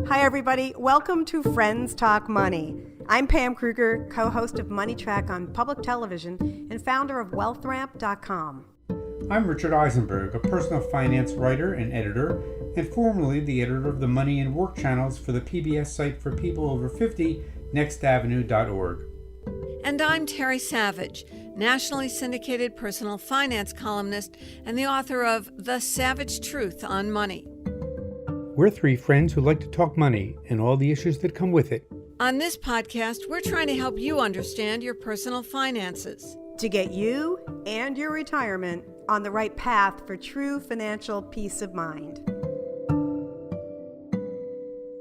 Hi, everybody. Welcome to Friends Talk Money. I'm Pam Kruger, co-host of Money Track on public television and founder of WealthRamp.com. I'm Richard Eisenberg, a personal finance writer and editor, and formerly the editor of the Money and Work channels for the PBS site for people over 50, nextavenue.org. And I'm Terry Savage, nationally syndicated personal finance columnist and the author of The Savage Truth on Money. We're three friends who like to talk money and all the issues that come with it. On this podcast, we're trying to help you understand your personal finances to get you and your retirement on the right path for true financial peace of mind.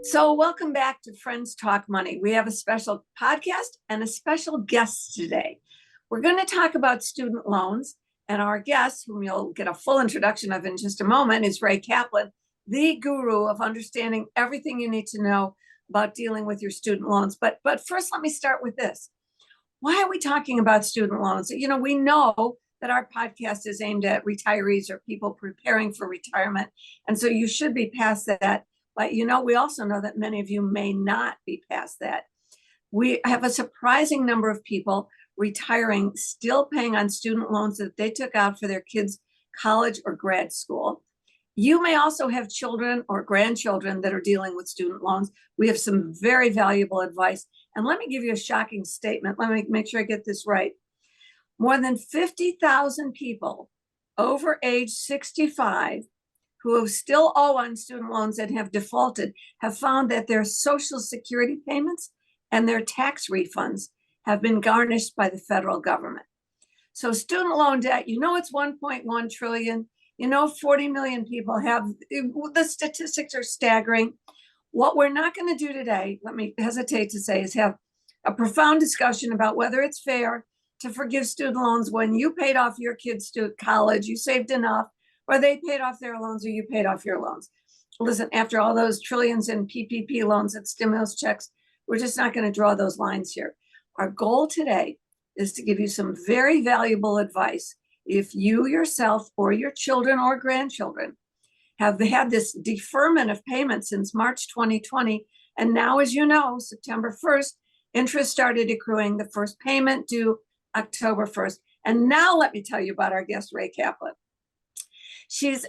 So welcome back to Friends Talk Money. We have a special podcast and a special guest today. We're going to talk about student loans, and our guest, whom you'll get a full introduction of in just a moment, is Ray Kaplan, the guru of understanding everything you need to know about dealing with your student loans. But first, let me start with this. Why are we talking about student loans? You know, we know that our podcast is aimed at retirees or people preparing for retirement. And so you should be past that. But, you know, we also know that many of you may not be past that. We have a surprising number of people retiring, still paying on student loans that they took out for their kids' college or grad school. You may also have children or grandchildren that are dealing with student loans. We have some very valuable advice. And let me give you a shocking statement. Let me make sure I get this right. More than 50,000 people over age 65 who still owe on student loans and have defaulted have found that their Social Security payments and their tax refunds have been garnished by the federal government. So student loan debt, you know, it's 1.1 trillion. You know, 40 million people have, the statistics are staggering. What we're not going to do today, let me hesitate to say, is have a profound discussion about whether it's fair to forgive student loans when you paid off your kids' to college, you saved enough, or they paid off their loans or you paid off your loans. Listen, after all those trillions in PPP loans and stimulus checks, we're just not going to draw those lines here. Our goal today is to give you some very valuable advice if you yourself or your children or grandchildren have had this deferment of payment since March 2020, and now, as you know, September 1st, interest started accruing, the first payment due October 1st. And now let me tell you about our guest, Ray Kaplan. She's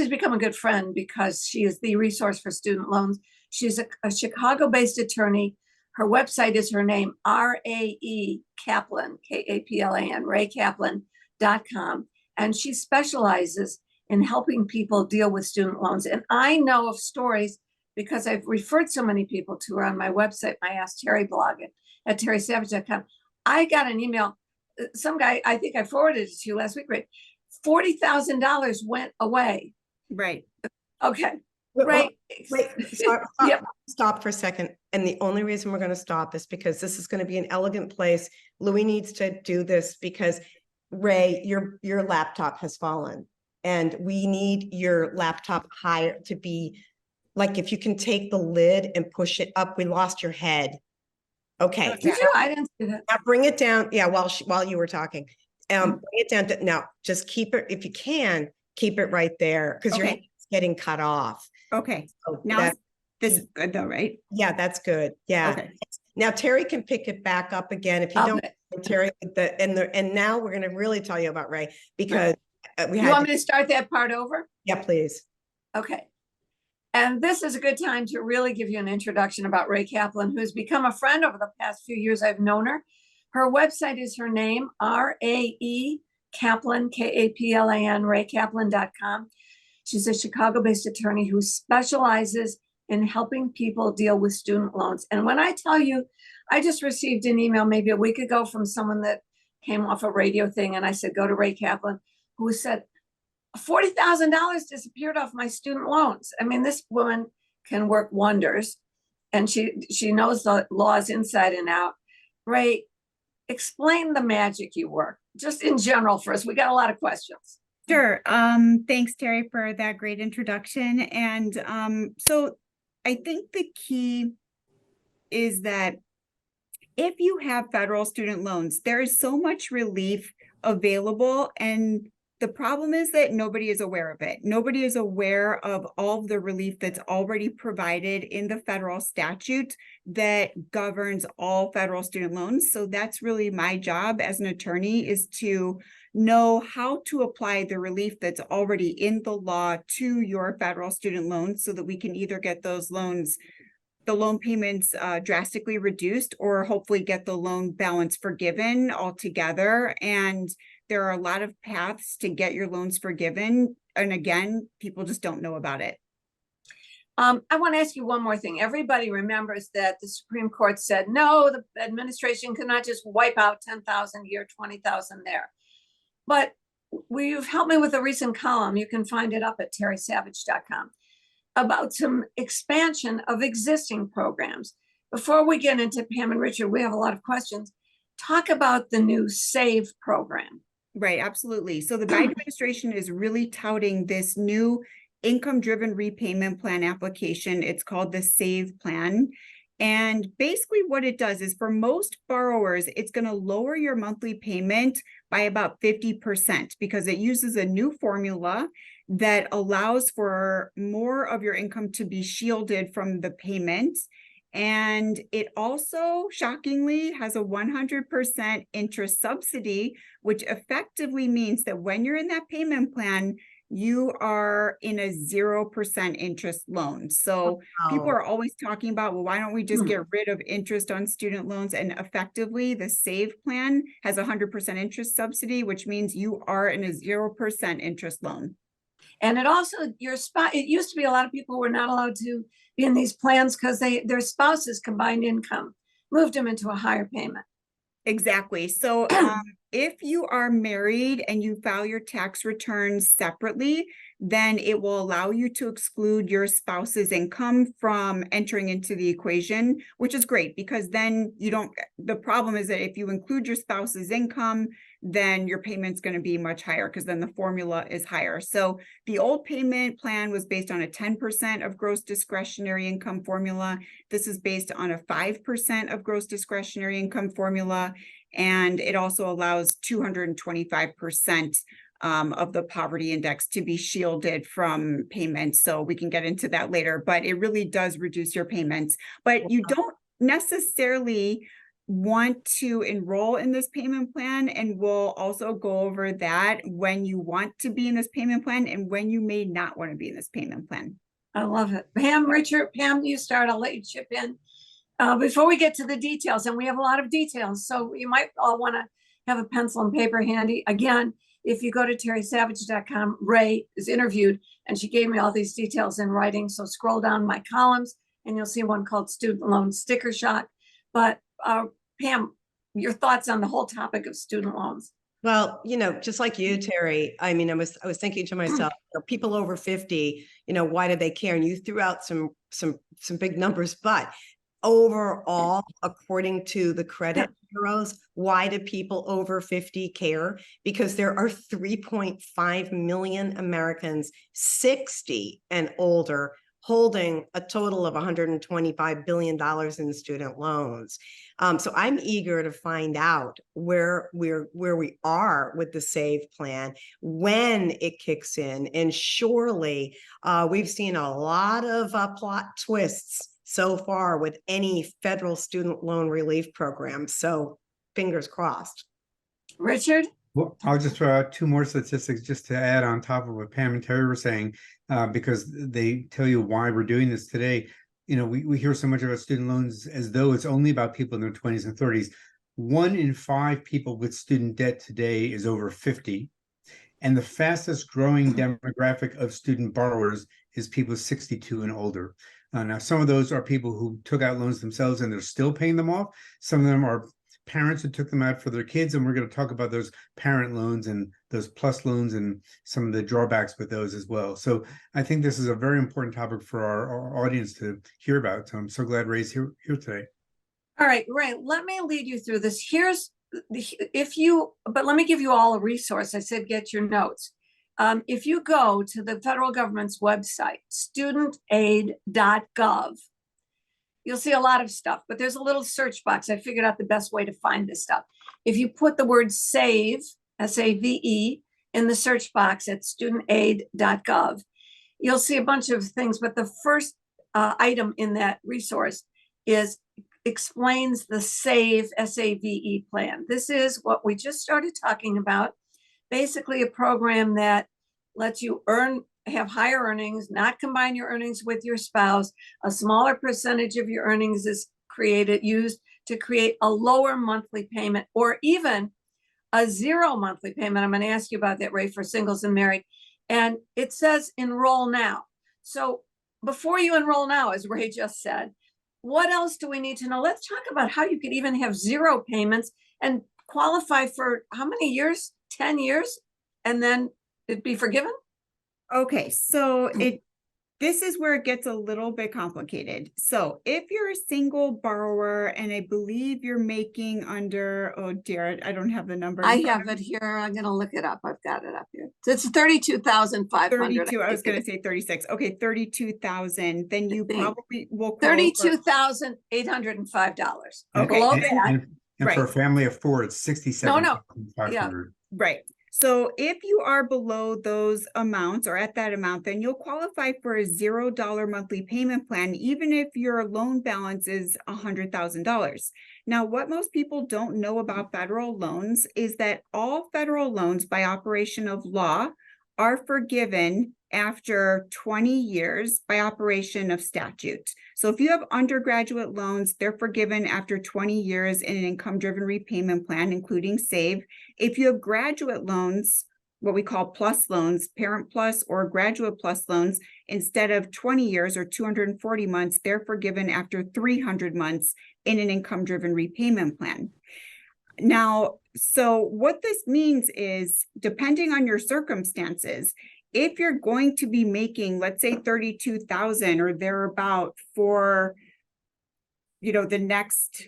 become a good friend because she is the resource for student loans. She's a Chicago-based attorney. Her website is her name, R-A-E Kaplan, K-A-P-L-A-N, RayKaplan.com, and she specializes in helping people deal with student loans. And I know of stories because I've referred so many people to her on my website, my Ask Terry blog at terrysavage.com. I got an email, some guy, I think I forwarded it to you last week, right? $40,000 went away. Right. Okay. Right. Wait, stop for a second. And the only reason we're going to stop is because this is going to be an elegant place. Louis needs to do this because Ray, your laptop has fallen and we need your laptop higher to be like, if you can take the lid and push it up, we lost your head. Okay. Did you? I didn't see that. Now bring it down. Yeah. While you were talking, bring it down to now, just keep it, if you can keep it right there because your head's getting cut off. Okay. So now this is good though, right? Yeah, that's good. Yeah. Okay. Now Terry can pick it back up again if you don't. Terry, and now we're going to really tell you about Ray because we had. You want me to start that part over? Yeah, please. Okay. And this is a good time to really give you an introduction about Ray Kaplan, who's become a friend over the past few years. I've known her. Her website is her name, R-A-E Kaplan, K-A-P-L-A-N, RayKaplan.com. She's a Chicago-based attorney who specializes in helping people deal with student loans. And when I tell you, I just received an email maybe a week ago from someone that came off a radio thing, and I said, go to Ray Kaplan, who said, $40,000 disappeared off my student loans. I mean, this woman can work wonders, and she knows the laws inside and out. Ray, explain the magic you work, just in general for us. We got a lot of questions. Sure. Thanks, Terry, for that great introduction. And so I think the key is that if you have federal student loans, there is so much relief available, and The problem is that nobody is aware of it. Nobody is aware of all of the relief that's already provided in the federal statute that governs all federal student loans. So that's really my job as an attorney, is to know how to apply the relief that's already in the law to your federal student loans so that we can either get those loans, the loan payments drastically reduced, or hopefully get the loan balance forgiven altogether. And there are a lot of paths to get your loans forgiven. And again, people just don't know about it. I want to ask you one more thing. Everybody remembers that the Supreme Court said, no, the administration cannot just wipe out 10,000 here, 20,000 there. But you've helped me with a recent column. You can find it up at terrysavage.com about some expansion of existing programs. Before we get into Pam and Richard, we have a lot of questions. Talk about the new SAVE program. Right, absolutely. So the Biden administration is really touting this new income-driven repayment plan application. It's called the SAVE plan. And basically what it does is, for most borrowers, it's going to lower your monthly payment by about 50% because it uses a new formula that allows for more of your income to be shielded from the payment. And it also, shockingly, has a 100% interest subsidy, which effectively means that when you're in that payment plan, you are in a 0% interest loan. So people are always talking about, well, why don't we just get rid of interest on student loans? And effectively, the SAVE plan has a 100% interest subsidy, which means you are in a 0% interest loan. And it also, it used to be a lot of people were not allowed to be in these plans because their spouse's combined income moved them into a higher payment. Exactly. So if you are married and you file your tax returns separately, then it will allow you to exclude your spouse's income from entering into the equation, which is great because then you don't, the problem is that if you include your spouse's income, then your payment's going to be much higher because then the formula is higher. So the old payment plan was based on a 10% of gross discretionary income formula. This is based on a 5% of gross discretionary income formula. And it also allows 225% of the poverty index to be shielded from payments. So we can get into that later, but it really does reduce your payments. But you don't necessarily want to enroll in this payment plan, and we'll also go over that when you want to be in this payment plan and when you may not want to be in this payment plan. I love it. Pam, Richard, Pam, you start. I'll let you chip in. Before we get to the details, and we have a lot of details, so you might all want to have a pencil and paper handy. Again, if you go to terrysavage.com, Ray is interviewed, and she gave me all these details in writing. So scroll down my columns, and you'll see one called Student Loan Sticker Shock. But Pam, your thoughts on the whole topic of student loans? Well, just like you, Terry, I mean, I was thinking to myself, people over 50, why do they care? And you threw out some big numbers, but overall, according to the credit bureaus, why do people over 50 care? Because there are 3.5 million Americans 60 and older holding a total of $125 billion in student loans. So I'm eager to find out where we are with the SAVE plan, when it kicks in. And surely we've seen a lot of plot twists so far with any federal student loan relief program. So fingers crossed. Richard? Well, I'll just throw out two more statistics just to add on top of what Pam and Terry were saying, because they tell you why we're doing this today. We hear so much about student loans as though it's only about people in their 20s and 30s. 1 in 5 people with student debt today is over 50. And the fastest growing demographic of student borrowers is people 62 and older. Now, some of those are people who took out loans themselves and they're still paying them off. Some of them are parents who took them out for their kids, and we're going to talk about those parent loans and those plus loans and some of the drawbacks with those as well. So I think this is a very important topic for our audience to hear about. So I'm so glad Ray's here today. All right, Ray, let me lead you through this. But let me give you all a resource. I said, get your notes. If you go to the federal government's website, studentaid.gov, you'll see a lot of stuff, but there's a little search box. I figured out the best way to find this stuff. If you put the word SAVE, S-A-V-E, in the search box at studentaid.gov, you'll see a bunch of things, but the first item in that resource explains the SAVE, S-A-V-E plan. This is what we just started talking about. Basically a program that lets you have higher earnings, not combine your earnings with your spouse. A smaller percentage of your earnings is used to create a lower monthly payment, or even a zero monthly payment. I'm going to ask you about that, Ray, for singles and married. And it says enroll now. So before you enroll now, as Ray just said, what else do we need to know? Let's talk about how you could even have zero payments and qualify for how many years? 10 years, and then it'd be forgiven? Okay, so this is where it gets a little bit complicated. So if you're a single borrower and I believe you're making under, oh dear, I don't have the number. I have it here. I'm going to look it up. I've got it up here. So it's 32,500. 32, I was going to say 36. Okay, 32,000. Then you probably will $32,805. Okay. Below that. And for a family of four, it's No. 67,500. Right. So if you are below those amounts or at that amount, then you'll qualify for a $0 monthly payment plan, even if your loan balance is $100,000. Now, what most people don't know about federal loans is that all federal loans by operation of law are forgiven after 20 years by operation of statute. So if you have undergraduate loans, they're forgiven after 20 years in an income-driven repayment plan, including SAVE. If you have graduate loans, what we call plus loans, parent plus or graduate plus loans, instead of 20 years or 240 months, they're forgiven after 300 months in an income-driven repayment plan. Now, so what this means is, depending on your circumstances, if you're going to be making, let's say 32,000 or thereabout for, the next,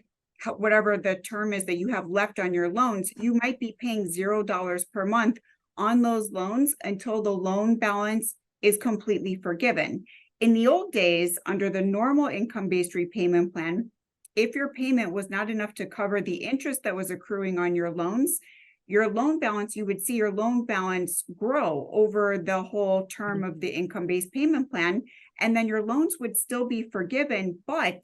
whatever the term is that you have left on your loans, you might be paying $0 per month on those loans until the loan balance is completely forgiven. In the old days, under the normal income-based repayment plan, if your payment was not enough to cover the interest that was accruing on your loans, your loan balance, you would see your loan balance grow over the whole term of the income-based payment plan, and then your loans would still be forgiven, but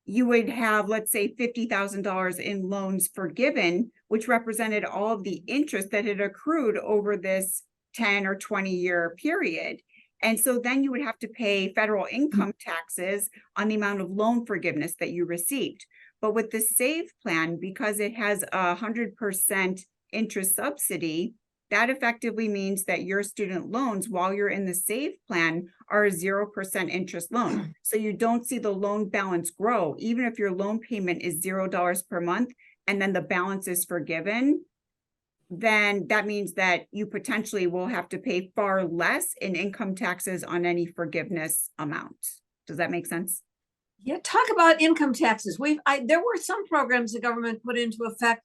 you would have, let's say, $50,000 in loans forgiven, which represented all of the interest that had accrued over this 10 or 20-year period. And so then you would have to pay federal income taxes on the amount of loan forgiveness that you received. But with the SAVE plan, because it has 100% interest subsidy, that effectively means that your student loans, while you're in the SAVE plan, are a 0% interest loan. So you don't see the loan balance grow, even if your loan payment is $0 per month, and then the balance is forgiven. Then that means that you potentially will have to pay far less in income taxes on any forgiveness amount. Does that make sense? Yeah, talk about income taxes. There were some programs the government put into effect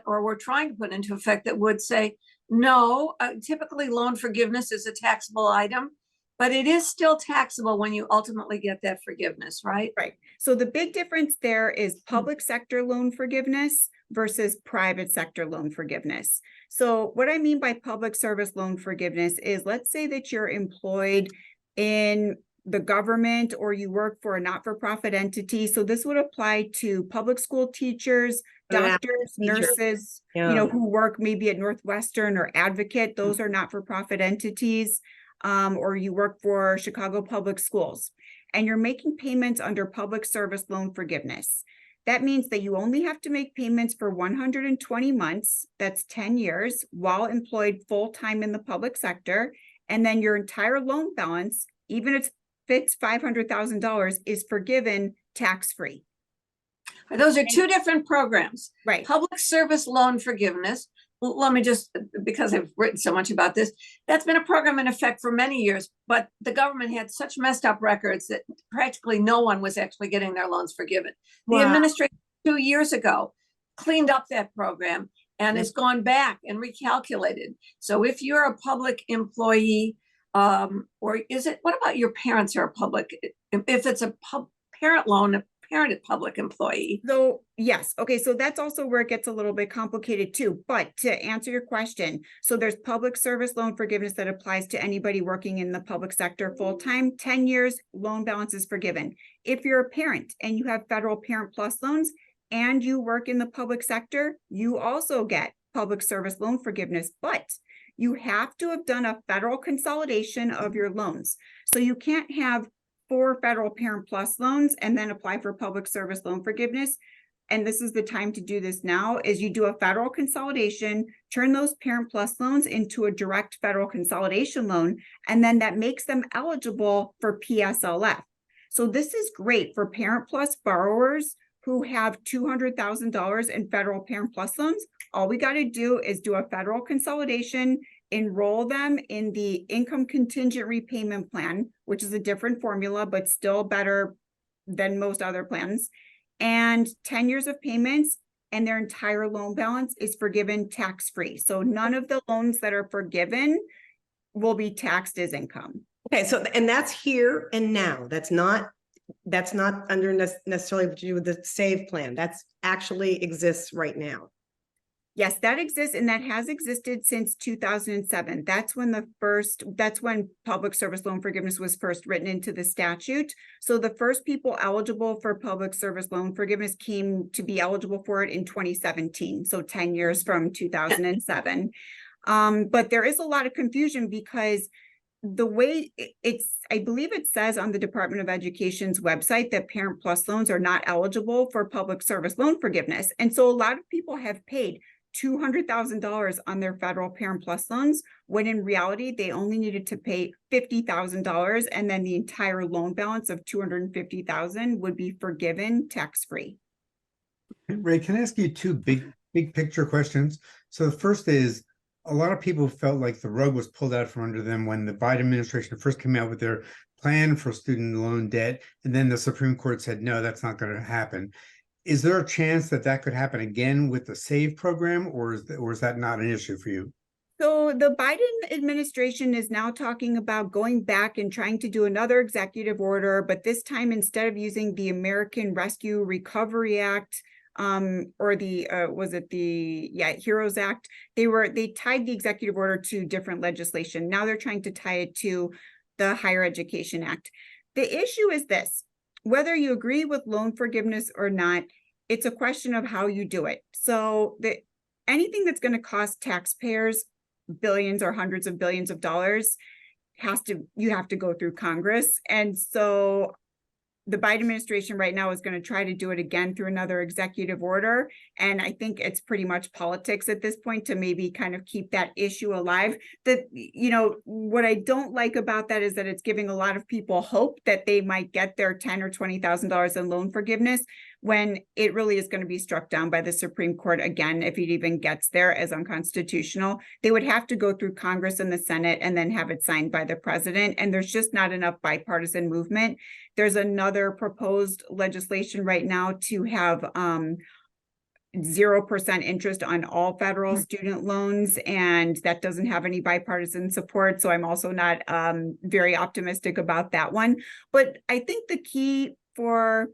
or were trying to put into effect that would say, no, typically loan forgiveness is a taxable item, but it is still taxable when you ultimately get that forgiveness, right? Right. So the big difference there is public sector loan forgiveness versus private sector loan forgiveness. So what I mean by public service loan forgiveness is, let's say that you're employed in the government or you work for a not-for-profit entity. So this would apply to public school teachers, doctors, nurses, who work maybe at Northwestern or Advocate. Those are not-for-profit entities. Or you work for Chicago Public Schools, and you're making payments under public service loan forgiveness. That means that you only have to make payments for 120 months, that's 10 years, while employed full-time in the public sector, and then your entire loan balance, even if it's $500,000, is forgiven tax-free. Those are two different programs. Right. Public service loan forgiveness. Let me just, because I've written so much about this, that's been a program in effect for many years, but the government had such messed up records that practically no one was actually getting their loans forgiven. Wow. The administration 2 years ago cleaned up that program and has gone back and recalculated. So if you're a public employee, or what about your parents are a public, if it's a parent loan, parent public employee. So yes, okay, so that's also where it gets a little bit complicated too. But to answer your question, so there's public service loan forgiveness that applies to anybody working in the public sector full-time, 10 years, loan balance is forgiven. If you're a parent and you have federal Parent Plus loans and you work in the public sector, you also get public service loan forgiveness, but you have to have done a federal consolidation of your loans. So you can't have 4 federal Parent Plus loans and then apply for public service loan forgiveness. And this is the time to do this now, is you do a federal consolidation, turn those Parent Plus loans into a direct federal consolidation loan, and then that makes them eligible for PSLF. So this is great for Parent Plus borrowers who have $200,000 in federal Parent Plus loans. All we got to do is do a federal consolidation, enroll them in the income contingent repayment plan, which is a different formula, but still better than most other plans, and 10 years of payments, and their entire loan balance is forgiven tax-free. So none of the loans that are forgiven will be taxed as income. Okay, so, and that's here and now. That's not under necessarily to do with the SAVE plan. That's actually exists right now. Yes, that exists, and that has existed since 2007. That's when public service loan forgiveness was first written into the statute. So the first people eligible for public service loan forgiveness came to be eligible for it in 2017, so 10 years from 2007. But there is a lot of confusion because the way I believe it says on the Department of Education's website that Parent Plus loans are not eligible for public service loan forgiveness. And so a lot of people have paid $200,000 on their federal Parent Plus loans, when in reality, they only needed to pay $50,000, and then the entire loan balance of $250,000 would be forgiven tax-free. Ray, can I ask you 2 big picture questions? So the first is, a lot of people felt like the rug was pulled out from under them when the Biden administration first came out with their plan for student loan debt, and then the Supreme Court said, no, that's not going to happen. Is there a chance that that could happen again with the SAVE program, or is that not an issue for you? So the Biden administration is now talking about going back and trying to do another executive order, but this time, instead of using the American Rescue Recovery Act, or the HEROES Act, they tied the executive order to different legislation. Now they're trying to tie it to the Higher Education Act. The issue is this: whether you agree with loan forgiveness or not, it's a question of how you do it. So anything that's going to cost taxpayers billions or hundreds of billions of dollars you have to go through Congress. And so the Biden administration right now is going to try to do it again through another executive order. And I think it's pretty much politics at this point to maybe kind of keep that issue alive. What I don't like about that is that it's giving a lot of people hope that they might get their $10,000 or $20,000 in loan forgiveness, when it really is going to be struck down by the Supreme Court again, if it even gets there, as unconstitutional. They would have to go through Congress and the Senate and then have it signed by the president. And there's just not enough bipartisan movement. There's another proposed legislation right now to have 0% interest on all federal student loans, and that doesn't have any bipartisan support. So I'm also not very optimistic about that one. But I think the key for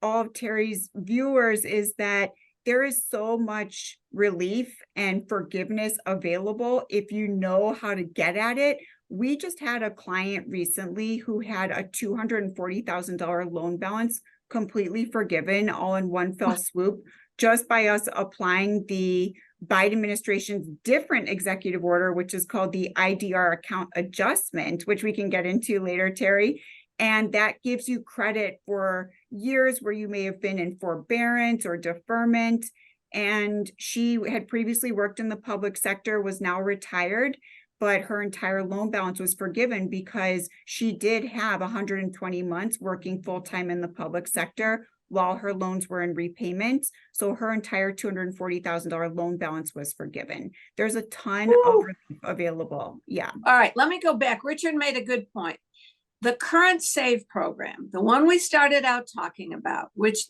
all of Terry's viewers is that there is so much relief and forgiveness available if you know how to get at it. We just had a client recently who had a $240,000 loan balance completely forgiven all in one fell swoop, just by us applying the Biden administration's different executive order, which is called the IDR account adjustment, which we can get into later, Terry. And that gives you credit for years where you may have been in forbearance or deferment. And she had previously worked in the public sector, was now retired, but her entire loan balance was forgiven because she did have 120 months working full-time in the public sector while her loans were in repayment. So her entire $240,000 loan balance was forgiven. There's a ton of relief available. Yeah. All right, let me go back. Richard made a good point. The current SAVE program, the one we started out talking about, which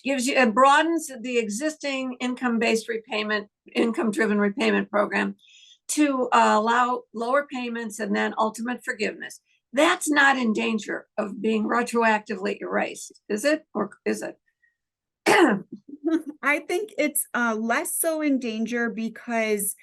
gives you, it broadens the existing income-based repayment, income-driven repayment program to allow lower payments and then ultimate forgiveness. that's not in danger of being retroactively erased, is it? Or is it? I think it's less so in danger because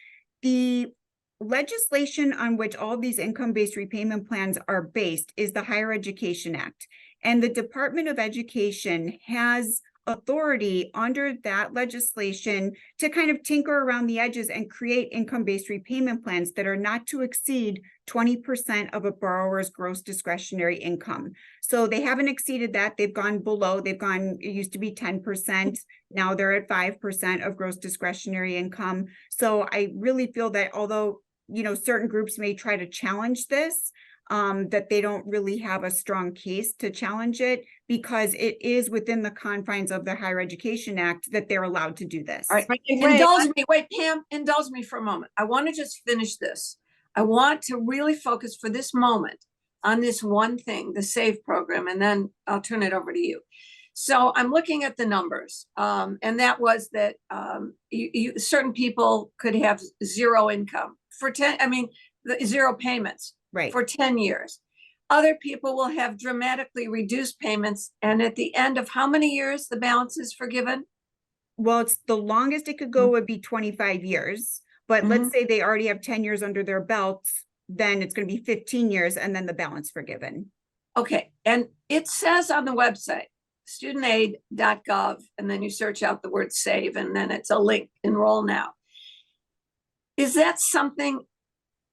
the legislation on which all these income-based repayment plans are based is the Higher Education Act. And the Department of Education has authority under that legislation to kind of tinker around the edges and create income-based repayment plans that are not to exceed 20% of a borrower's gross discretionary income. So they haven't exceeded that. They've gone below. It used to be 10%. Now they're at 5% of gross discretionary income. So I really feel that although, certain groups may try to challenge this, that they don't really have a strong case to challenge it because it is within the confines of the Higher Education Act that they're allowed to do this. All right, indulge me. Wait, Pam, indulge me for a moment. I want to just finish this. I want to really focus for this moment on this one thing, the SAVE program, and then I'll turn it over to you. So I'm looking at the numbers, and that was that certain people could have zero income for 0 payments Right. for 10 years. Other people will have dramatically reduced payments, and at the end of how many years the balance is forgiven? Well, it's the longest it could go would be 25 years, but let's say they already have 10 years under their belts, then it's going to be 15 years and then the balance forgiven. Okay, and it says on the website, studentaid.gov, and then you search out the word SAVE, and then it's a link, enroll now. Is that something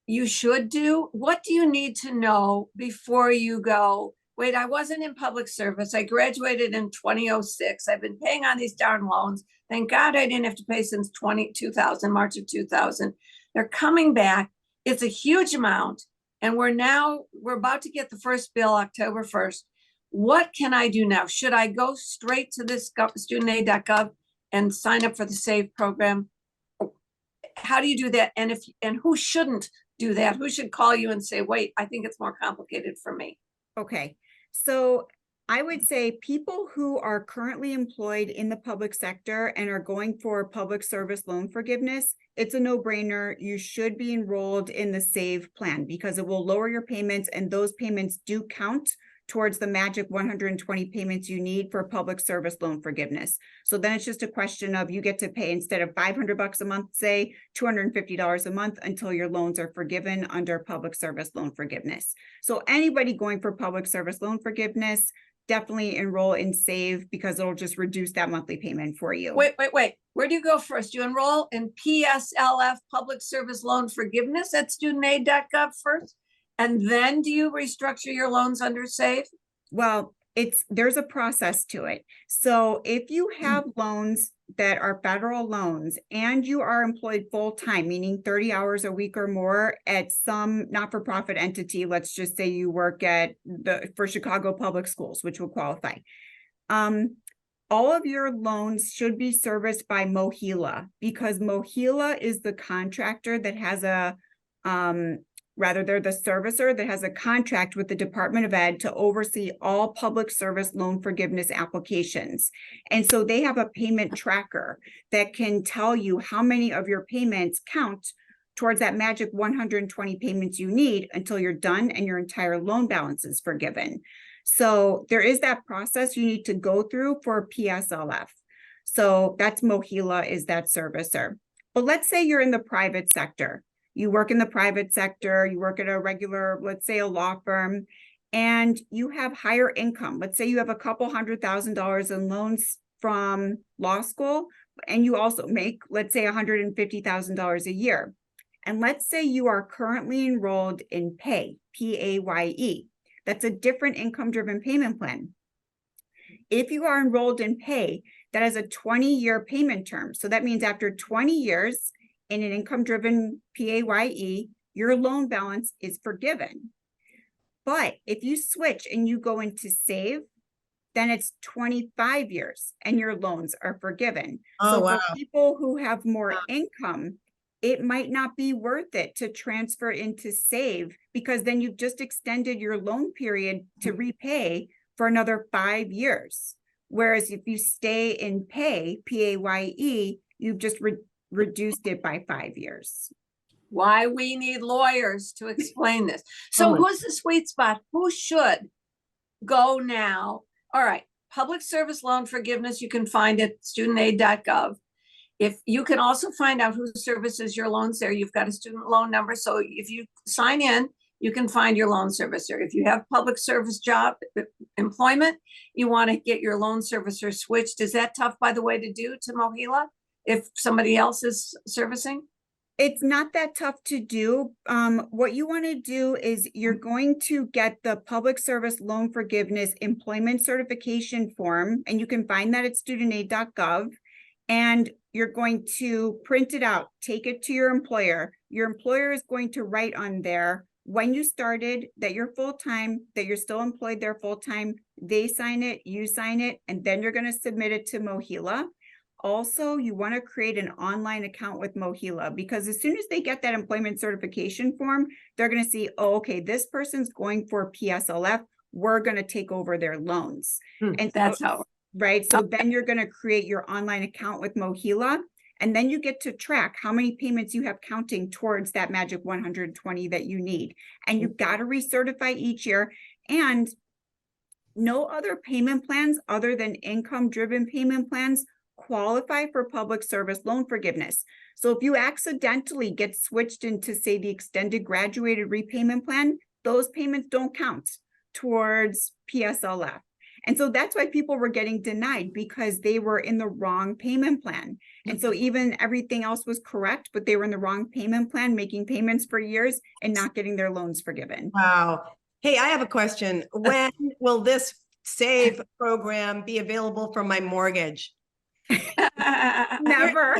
you should do? What do you need to know before you go, wait, I wasn't in public service. I graduated in 2006. I've been paying on these darn loans. Thank God I didn't have to pay since 2000, March of 2000. They're coming back. It's a huge amount. And we're about to get the first bill October 1st. What can I do now? Should I go straight to this studentaid.gov and sign up for the SAVE program? How do you do that? And who shouldn't do that? Who should call you and say, wait, I think it's more complicated for me? Okay, so I would say people who are currently employed in the public sector and are going for public service loan forgiveness, it's a no-brainer. You should be enrolled in the SAVE plan because it will lower your payments, and those payments do count towards the magic 120 payments you need for public service loan forgiveness. So then it's just a question of you get to pay, instead of $500 a month, say $250 a month until your loans are forgiven under public service loan forgiveness. So anybody going for public service loan forgiveness, definitely enroll in SAVE because it'll just reduce that monthly payment for you. Wait. Where do you go first? You enroll in PSLF, Public Service Loan Forgiveness at studentaid.gov first? And then do you restructure your loans under SAVE? Well, there's a process to it. So if you have loans that are federal loans and you are employed full-time, meaning 30 hours a week or more at some not-for-profit entity, let's just say you work for Chicago Public Schools, which will qualify. All of your loans should be serviced by MOHELA because MOHELA is the contractor that has they're the servicer that has a contract with the Department of Ed to oversee all public service loan forgiveness applications. And so they have a payment tracker that can tell you how many of your payments count towards that magic 120 payments you need until you're done and your entire loan balance is forgiven. So there is that process you need to go through for PSLF. So that's MOHELA, is that servicer. But let's say you're in the private sector. You work in the private sector, you work at a regular, let's say a law firm, and you have higher income. Let's say you have a couple $100,000 in loans from law school, and you also make, let's say, $150,000 a year. And let's say you are currently enrolled in PAYE, P-A-Y-E. That's a different income-driven payment plan. If you are enrolled in PAYE, that has a 20-year payment term. So that means after 20 years, in an income-driven PAYE, your loan balance is forgiven. But if you switch and you go into SAVE, then it's 25 years and your loans are forgiven. Oh, wow. For people who have more income, it might not be worth it to transfer into SAVE because then you've just extended your loan period to repay for another 5 years. Whereas if you stay in PAYE, P-A-Y-E, you've just reduced it by 5 years. why we need lawyers to explain this. So who's the sweet spot? Who should go now? All right, public service loan forgiveness, you can find at studentaid.gov. If you can also find out who services your loans there, you've got a student loan number. So if you sign in, you can find your loan servicer. If you have public service job employment, you want to get your loan servicer switched. Is that tough, by the way, to do to Mohila if somebody else is servicing? It's not that tough to do. What you want to do is you're going to get the public service loan forgiveness employment certification form, and you can find that at studentaid.gov. And you're going to print it out, take it to your employer. Your employer is going to write on there when you started, that you're full-time, that you're still employed there full-time. They sign it, you sign it, and then you're going to submit it to Mohila. Also, you want to create an online account with Mohila, because as soon as they get that employment certification form, they're going to see, oh, okay, this person's going for PSLF. We're going to take over their loans. And that's how. Right. So then you're going to create your online account with Mohila, and then you get to track how many payments you have counting towards that magic 120 that you need. And you've got to recertify each year, and no other payment plans other than income-driven payment plans qualify for public service loan forgiveness. So if you accidentally get switched into, say, the extended graduated repayment plan, those payments don't count towards PSLF. And so that's why people were getting denied, because they were in the wrong payment plan. And so even everything else was correct, but they were in the wrong payment plan, making payments for years and not getting their loans forgiven. Wow. Hey, I have a question. When will this SAVE program be available for my mortgage? Never.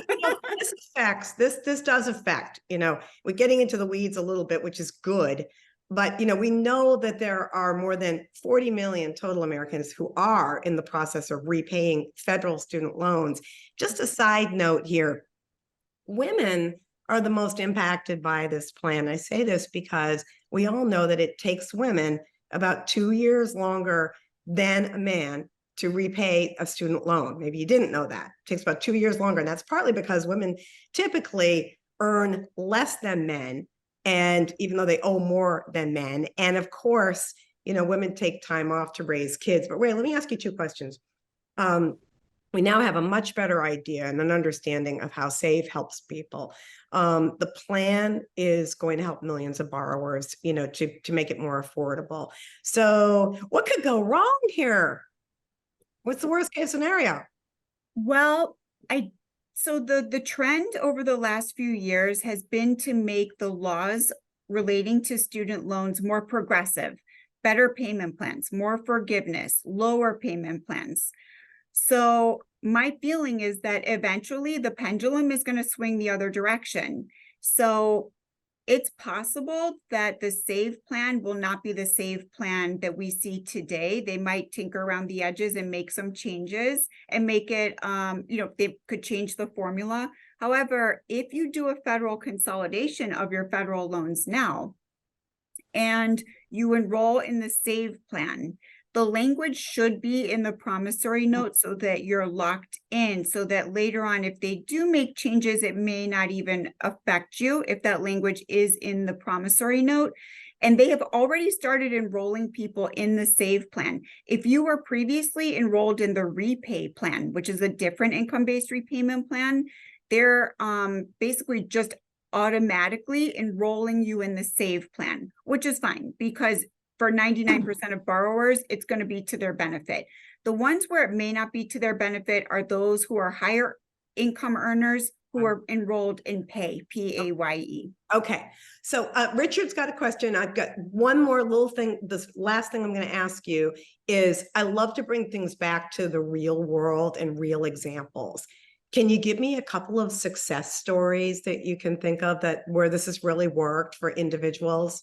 This does affect, we're getting into the weeds a little bit, which is good. But, we know that there are more than 40 million total Americans who are in the process of repaying federal student loans. Just a side note here, women are the most impacted by this plan. I say this because we all know that it takes women about 2 years longer than a man to repay a student loan. Maybe you didn't know that. It takes about 2 years longer. And that's partly because women typically earn less than men, and even though they owe more than men. And of course, women take time off to raise kids. But Ray, let me ask you 2 questions. We now have a much better idea and an understanding of how SAVE helps people. The plan is going to help millions of borrowers, to make it more affordable. So what could go wrong here? What's the worst case scenario? Well, so the trend over the last few years has been to make the laws relating to student loans more progressive, better payment plans, more forgiveness, lower payment plans. So my feeling is that eventually the pendulum is going to swing the other direction. So it's possible that the SAVE plan will not be the SAVE plan that we see today. They might tinker around the edges and make some changes and make it, they could change the formula. However, if you do a federal consolidation of your federal loans now and you enroll in the SAVE plan, the language should be in the promissory note so that you're locked in, so that later on, if they do make changes, it may not even affect you if that language is in the promissory note. And they have already started enrolling people in the SAVE plan. If you were previously enrolled in the Repay plan, which is a different income-based repayment plan, they're basically just automatically enrolling you in the SAVE plan, which is fine, because for 99% of borrowers, it's going to be to their benefit. The ones where it may not be to their benefit are those who are higher income earners who are enrolled in PAYE. Okay. So Richard's got a question. I've got one more little thing. This last thing I'm going to ask you is, I love to bring things back to the real world and real examples. Can you give me a couple of success stories that you can think of where this has really worked for individuals?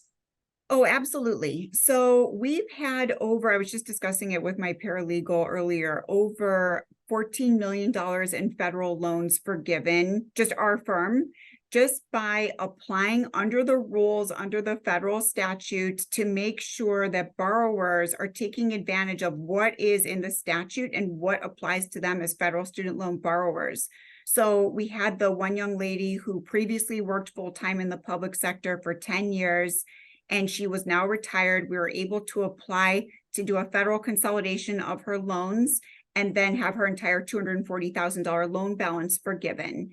Oh, absolutely. So we've had I was just discussing it with my paralegal earlier, over $14 million in federal loans forgiven, just our firm, just by applying under the rules, under the federal statute, to make sure that borrowers are taking advantage of what is in the statute and what applies to them as federal student loan borrowers. So we had the one young lady who previously worked full-time in the public sector for 10 years, and she was now retired. We were able to apply to do a federal consolidation of her loans and then have her entire $240,000 loan balance forgiven.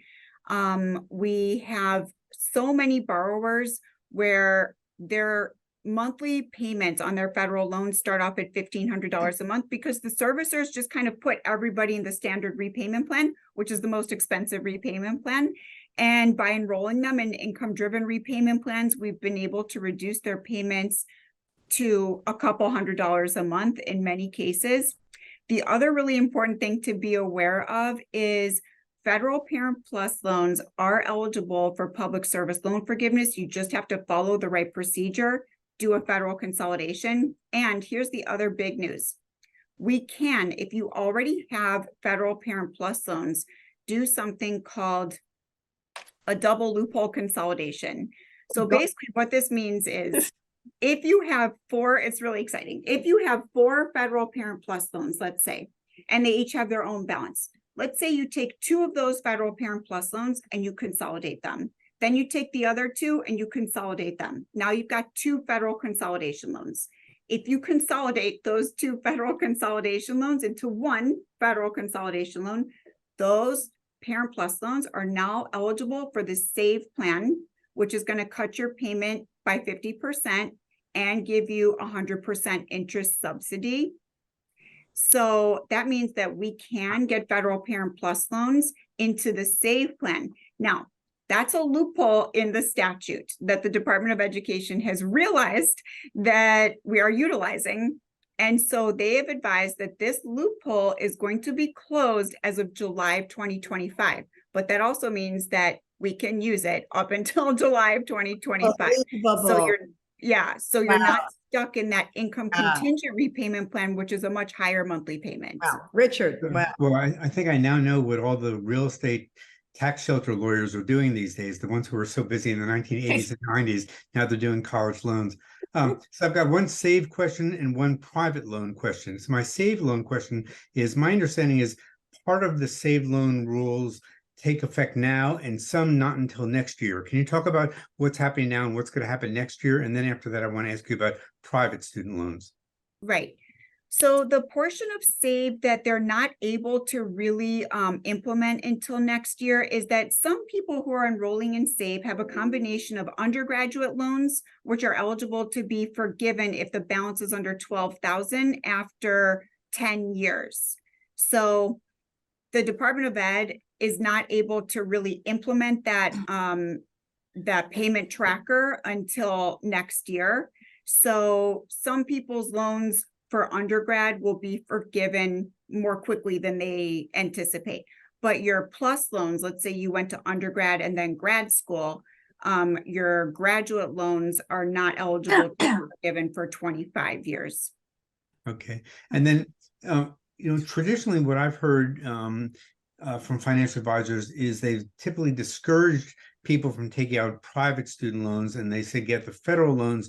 We have so many borrowers where their monthly payments on their federal loans start off at $1,500 a month because the servicers just kind of put everybody in the standard repayment plan, which is the most expensive repayment plan. And by enrolling them in income-driven repayment plans, we've been able to reduce their payments to a couple $100s a month in many cases. The other really important thing to be aware of is Federal Parent Plus loans are eligible for public service loan forgiveness. You just have to follow the right procedure, do a federal consolidation. And here's the other big news. We can, if you already have Federal Parent Plus loans, do something called a double loophole consolidation. So basically what this means is if you have it's really exciting. If you have 4 Federal Parent Plus loans, let's say, and they each have their own balance. Let's say you take 2 of those Federal Parent Plus loans and you consolidate them. Then you take the other 2 and you consolidate them. Now you've got 2 federal consolidation loans. If you consolidate those 2 federal consolidation loans into 1 federal consolidation loan, those Parent Plus loans are now eligible for the SAVE plan, which is going to cut your payment by 50% and give you 100% interest subsidy. So that means that we can get Federal Parent Plus loans into the SAVE plan. Now, that's a loophole in the statute that the Department of Education has realized that we are utilizing. And so they have advised that this loophole is going to be closed as of July of 2025. But that also means that we can use it up until July of 2025. So you're not stuck in that income contingent repayment plan, which is a much higher monthly payment. Wow, Richard, wow. Well, I think I now know what all the real estate tax shelter lawyers are doing these days, the ones who were so busy in the 1980s and 90s, now they're doing college loans. So I've got one SAVE question and one private loan question. So my SAVE loan question is, my understanding is part of the SAVE loan rules take effect now and some not until next year. Can you talk about what's happening now and what's going to happen next year? And then after that, I want to ask you about private student loans. Right. So the portion of SAVE that they're not able to really implement until next year is that some people who are enrolling in SAVE have a combination of undergraduate loans, which are eligible to be forgiven if the balance is under $12,000 after 10 years. So the Department of Ed is not able to really implement that payment tracker until next year. So some people's loans for undergrad will be forgiven more quickly than they anticipate. But your plus loans, let's say you went to undergrad and then grad school, your graduate loans are not eligible to be forgiven for 25 years. Okay. And then, traditionally what I've heard from financial advisors is they've typically discouraged people from taking out private student loans, and they say get the federal loans.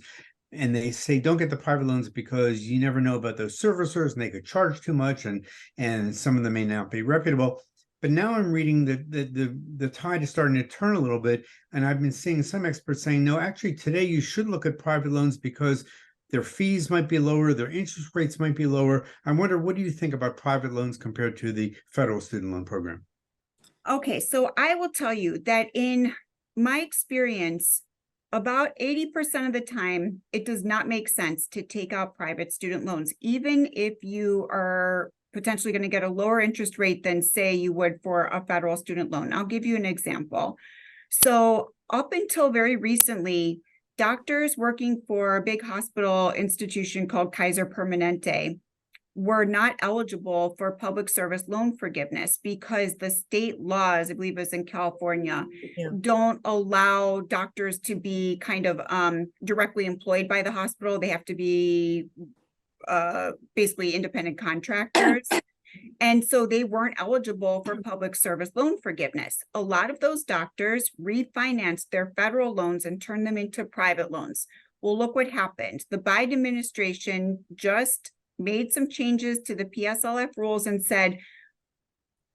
And they say don't get the private loans because you never know about those servicers and they could charge too much, and some of them may not be reputable. But now I'm reading that the tide is starting to turn a little bit, and I've been seeing some experts saying no, actually today you should look at private loans because their fees might be lower, their interest rates might be lower. I wonder, what do you think about private loans compared to the federal student loan program? Okay, so I will tell you that in my experience, about 80% of the time, it does not make sense to take out private student loans, even if you are potentially going to get a lower interest rate than, say, you would for a federal student loan. I'll give you an example. So up until very recently, doctors working for a big hospital institution called Kaiser Permanente were not eligible for public service loan forgiveness because the state laws, I believe it was in California, don't allow doctors to be kind of directly employed by the hospital. They have to be basically independent contractors. And so they weren't eligible for public service loan forgiveness. A lot of those doctors refinanced their federal loans and turned them into private loans. Well, look what happened. The Biden administration just made some changes to the PSLF rules and said,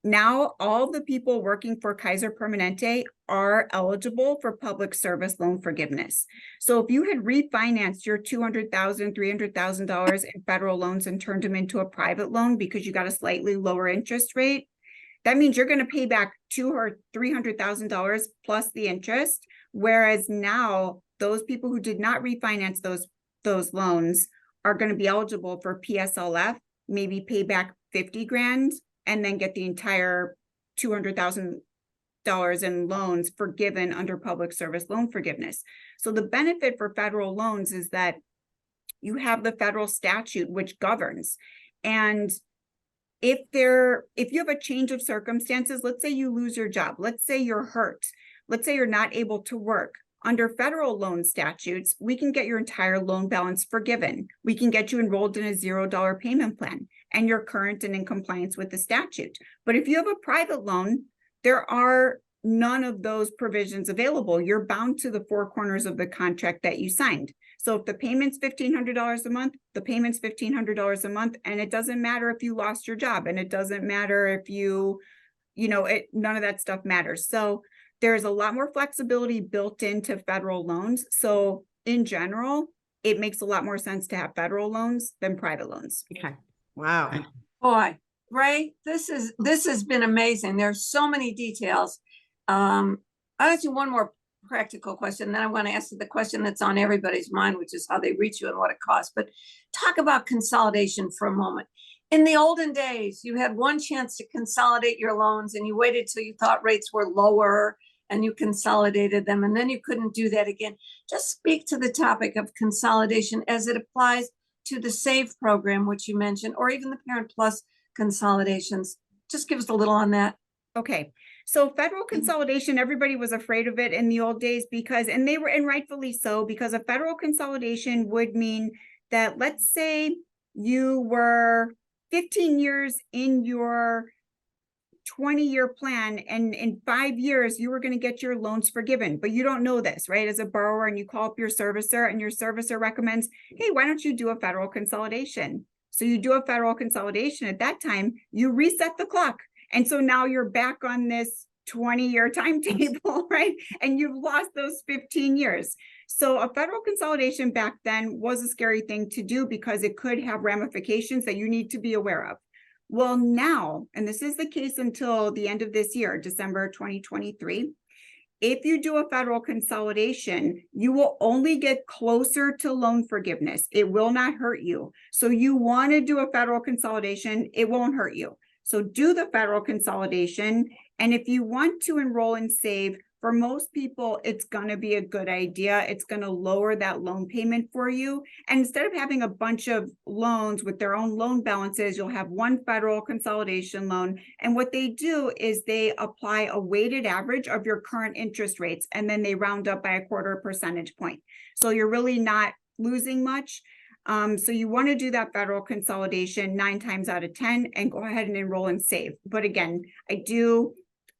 now all the people working for Kaiser Permanente are eligible for public service loan forgiveness. So if you had refinanced your $200,000, $300,000 in federal loans and turned them into a private loan because you got a slightly lower interest rate, that means you're going to pay back $200,000 or $300,000 plus the interest. Whereas now those people who did not refinance those loans are going to be eligible for PSLF, maybe pay back 50 grand and then get the entire $200,000 in loans forgiven under public service loan forgiveness. So the benefit for federal loans is that you have the federal statute which governs. And if you have a change of circumstances, let's say you lose your job, let's say you're hurt, let's say you're not able to work, under federal loan statutes, we can get your entire loan balance forgiven. We can get you enrolled in a $0 payment plan and you're current and in compliance with the statute. But if you have a private loan, there are none of those provisions available. You're bound to the four corners of the contract that you signed. So if the payment's $1,500 a month, the payment's $1,500 a month, and it doesn't matter if you lost your job, and it doesn't matter if none of that stuff matters. So there's a lot more flexibility built into federal loans. So in general, it makes a lot more sense to have federal loans than private loans. Okay. Wow. Boy, Ray, this has been amazing. There's so many details. I'll ask you one more practical question, then I want to ask you the question that's on everybody's mind, which is how they reach you and what it costs. But talk about consolidation for a moment. In the olden days, you had one chance to consolidate your loans and you waited till you thought rates were lower and you consolidated them, and then you couldn't do that again. Just speak to the topic of consolidation as it applies to the SAVE program, which you mentioned, or even the Parent Plus consolidations. Just give us a little on that. Okay. So federal consolidation, everybody was afraid of it in the old days and rightfully so, because a federal consolidation would mean that, let's say you were 15 years in your 20-year plan, and in 5 years, you were going to get your loans forgiven, but you don't know this, right? As a borrower, and you call up your servicer and your servicer recommends, hey, why don't you do a federal consolidation? So you do a federal consolidation. At that time, you reset the clock. And so now you're back on this 20-year timetable, right? And you've lost those 15 years. So a federal consolidation back then was a scary thing to do because it could have ramifications that you need to be aware of. Well, now, and this is the case until the end of this year, December 2023, if you do a federal consolidation, you will only get closer to loan forgiveness. It will not hurt you. So you want to do a federal consolidation, it won't hurt you. So do the federal consolidation. And if you want to enroll in SAVE, for most people, it's going to be a good idea. It's going to lower that loan payment for you. And instead of having a bunch of loans with their own loan balances, you'll have one federal consolidation loan. And what they do is they apply a weighted average of your current interest rates, and then they round up by a 1/4 percentage point. So you're really not losing much. So you want to do that federal consolidation 9 times out of 10 and go ahead and enroll in SAVE. But again, I do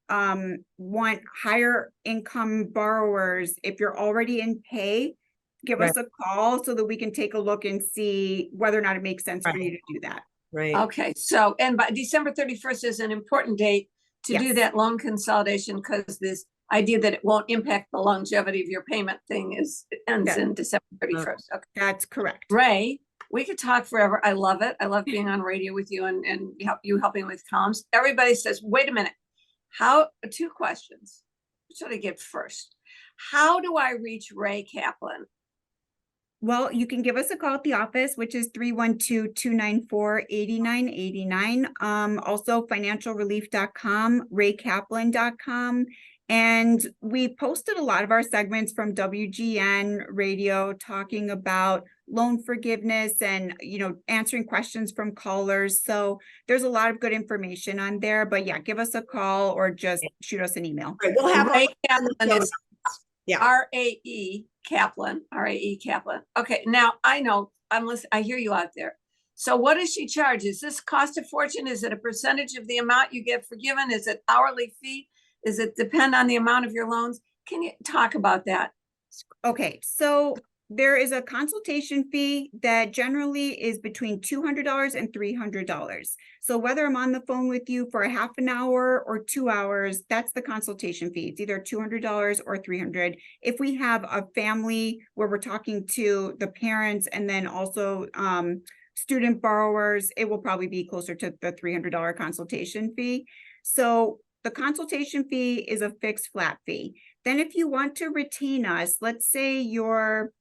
want higher income borrowers. If you're already in pay, give us a call so that we can take a look and see whether or not it makes sense for you to do that. Right. Okay. So, and by December 31st is an important date to do that loan consolidation, because this idea that it won't impact the longevity of your payment thing ends in December 31st. Okay. That's correct. Ray, we could talk forever. I love it. I love being on radio with you and you helping with comms. Everybody says, wait a minute. Two questions. What should I get first? How do I reach Ray Kaplan? Well, you can give us a call at the office, which is 312-294-8989. Also financialrelief.com, raykaplan.com. And we posted a lot of our segments from WGN radio talking about loan forgiveness and, answering questions from callers. So there's a lot of good information on there, but yeah, give us a call or just shoot us an email. Right, we'll have Ray Kaplan is R-A-E Kaplan, R-A-E Kaplan. Okay. Now I know I hear you out there. So what does she charge? Is this cost a fortune? Is it a percentage of the amount you get forgiven? Is it hourly fee? Does it depend on the amount of your loans? Can you talk about that? Okay, so There is a consultation fee that generally is between $200 and $300. So whether I'm on the phone with you for a half an hour or 2 hours, that's the consultation fee. It's either $200 or $300. If we have a family where we're talking to the parents and then also student borrowers, it will probably be closer to the $300 consultation fee. So the consultation fee is a fixed flat fee. Then if you want to retain us, let's say you're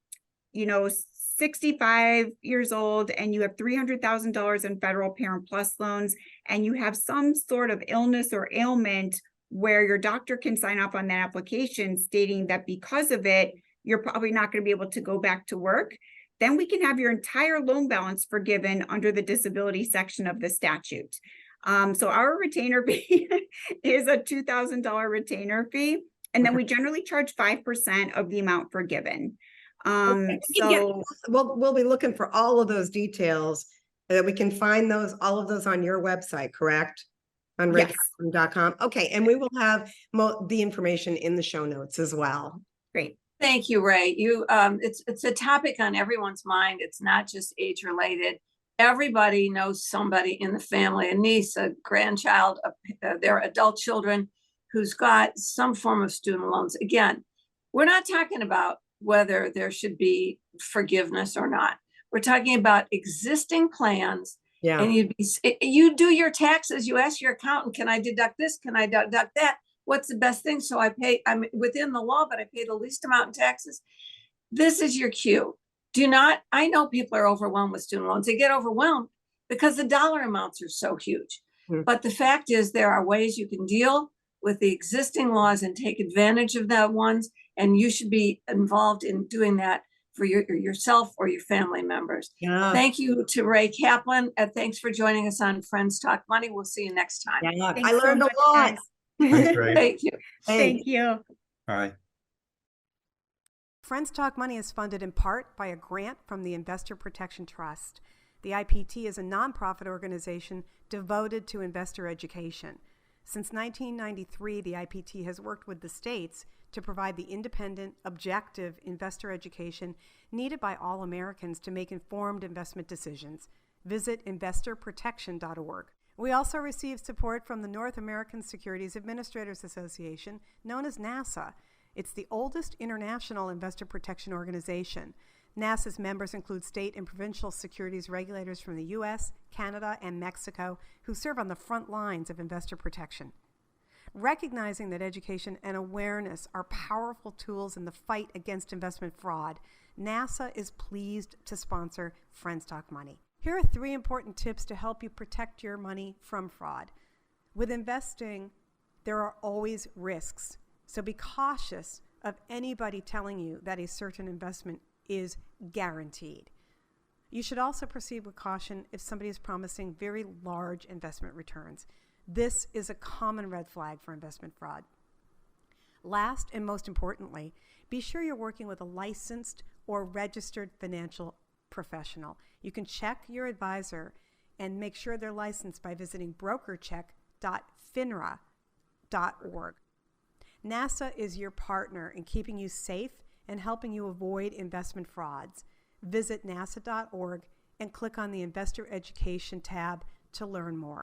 65 years old and you have $300,000 in federal Parent Plus loans, and you have some sort of illness or ailment where your doctor can sign off on that application stating that because of it, you're probably not going to be able to go back to work, then we can have your entire loan balance forgiven under the disability section of the statute. So our retainer fee is a $2,000 retainer fee, and then we generally charge 5% of the amount forgiven. We'll be looking for all of those details that we can find all of those on your website, correct? On Yes. raycaplan.com. Okay, and we will have the information in the show notes as well. Great. Thank you, Ray. It's a topic on everyone's mind. It's not just age related. Everybody knows somebody in the family, a niece, a grandchild, their adult children who's got some form of student loans. Again, we're not talking about whether there should be forgiveness or not. We're talking about existing plans. Yeah. And you do your taxes, you ask your accountant, can I deduct this? Can I deduct that? What's the best thing? So I'm within the law, but I pay the least amount in taxes. This is your cue. I know people are overwhelmed with student loans. They get overwhelmed because the dollar amounts are so huge. But the fact is there are ways you can deal with the existing laws and take advantage of that ones. And you should be involved in doing that for yourself or your family members. Yeah. Thank you to Ray Kaplan. And thanks for joining us on Friends Talk Money. We'll see you next time. Yeah. Thanks I so learned much, a lot. guys. Thanks, Ray. Thank you. Thank you. Bye. Friends Talk Money is funded in part by a grant from the Investor Protection Trust. The IPT is a nonprofit organization devoted to investor education. Since 1993, the IPT has worked with the states to provide the independent, objective investor education needed by all Americans to make informed investment decisions. Visit investorprotection.org. We also receive support from the North American Securities Administrators Association, known as NASA. It's the oldest international investor protection organization. NASA's members include state and provincial securities regulators from the U.S., Canada, and Mexico who serve on the front lines of investor protection. Recognizing that education and awareness are powerful tools in the fight against investment fraud, NASA is pleased to sponsor Friends Talk Money. Here are 3 important tips to help you protect your money from fraud. With investing, there are always risks, so be cautious of anybody telling you that a certain investment is guaranteed. You should also proceed with caution if somebody is promising very large investment returns. This is a common red flag for investment fraud. Last and most importantly, be sure you're working with a licensed or registered financial professional. You can check your advisor and make sure they're licensed by visiting brokercheck.finra.org. NASA is your partner in keeping you safe and helping you avoid investment frauds. Visit nasa.org and click on the Investor Education tab to learn more.